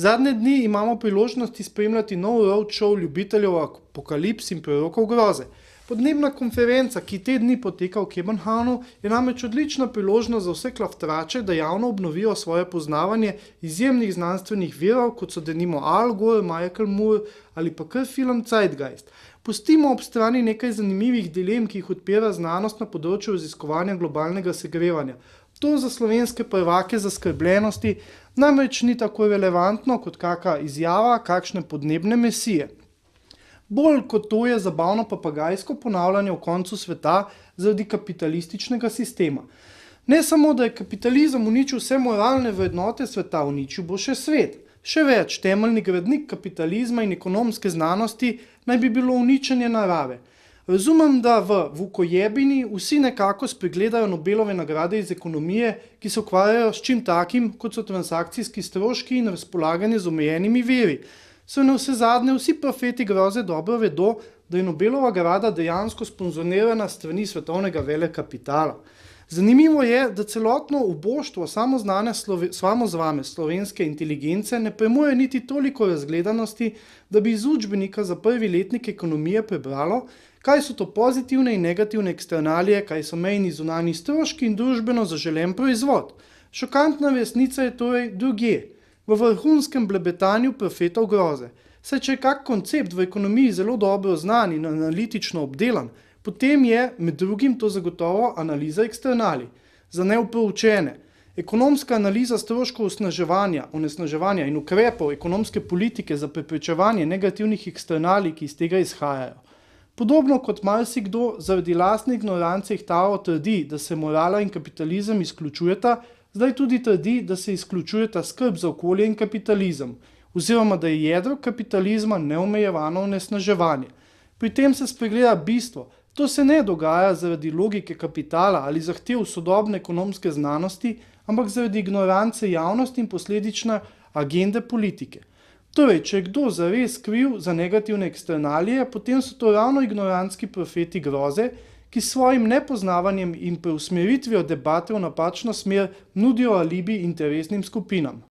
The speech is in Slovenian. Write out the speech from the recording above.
Zadnje dni imamo priložnosti spremljati nov roadshow ljubiteljev apokalips in prorokov groze. Podnebna konferenca, ki te dni poteka v Kopenhagnu, je namreč odlična priložnost za vse klaftrače, da javno obnovijo svoje poznavanje izjemnih znanstvenih virov, kot so denimo Al Gore, Michael Moore ali pa kar film Zeitgeist. Pustimo ob strani nekaj zanimivih dilem, ki jih odpira znanost na področju raziskovanja globalnega segrevanja. To za slovenske prvake zaskrbljenosti namreč ni tako relevantno kot kakšna izjava kakšne podnebne mesije. Bolj kot to je zabavno papagajsko ponavljanje o koncu sveta zaradi kapitalističnega sistema. Ne samo, da je kapitalizem uničil vse moralne vrednote sveta, uničil bo še svet. Še več, temeljni gradnik kapitalizma in ekonomske znanosti naj bi bilo uničenje narave. Razumem, da v Vukojebini vsi nekako spregledajo Nobelove nagrade iz ekonomije, ki se ukvarjajo s čim takim, kot so transakcijski stroški in razpolaganje z omejenimi viri. So navsezadnje vsi profeti groze dobro vedo, da je Nobelova nagrada dejansko sponzorirana s strani svetovnega velekapitala. Zanimivo je, da celotno uboštvo samozvane slovenske inteligence ne premore niti toliko razgledanosti, da bi iz učbenika za prvi letnik ekonomije prebralo, kaj so to pozitivne in negativne eksternalije, kaj so mejni zunanji stroški in družbeno zaželen proizvod. Šokantna resnica je torej drugje, v vrhunskem blebetanju profetov groze. Saj če je kak koncept v ekonomiji zelo dobro znan in analitično obdelan, potem je med drugim to zagotovo analiza eksternalij. Za neupoučene. Ekonomska analiza stroškov onesnaževanja in ukrepov ekonomske politike za preprečevanje negativnih eksternalij, ki iz tega izhajajo. Podobno kot marsikdo zaradi lastne ignorance ihtavo trdi, da se morala in kapitalizem izključujeta, zdaj tudi trdi, da se izključujeta skrb za okolje in kapitalizem, oziroma da je jedro kapitalizma neomejevano onesnaževanje. Pri tem se spregleda bistvo. To se ne dogaja zaradi logike kapitala ali zahtev sodobne ekonomske znanosti, ampak zaradi ignorance javnosti in posledične agende politike. Torej, če je kdo zares kriv za negativne eksternalije, potem so to ravno ignorantski profeti groze, ki s svojim nepoznavanjem in preusmeritvijo debate v napačno smer nudijo alibi interesnim skupinam.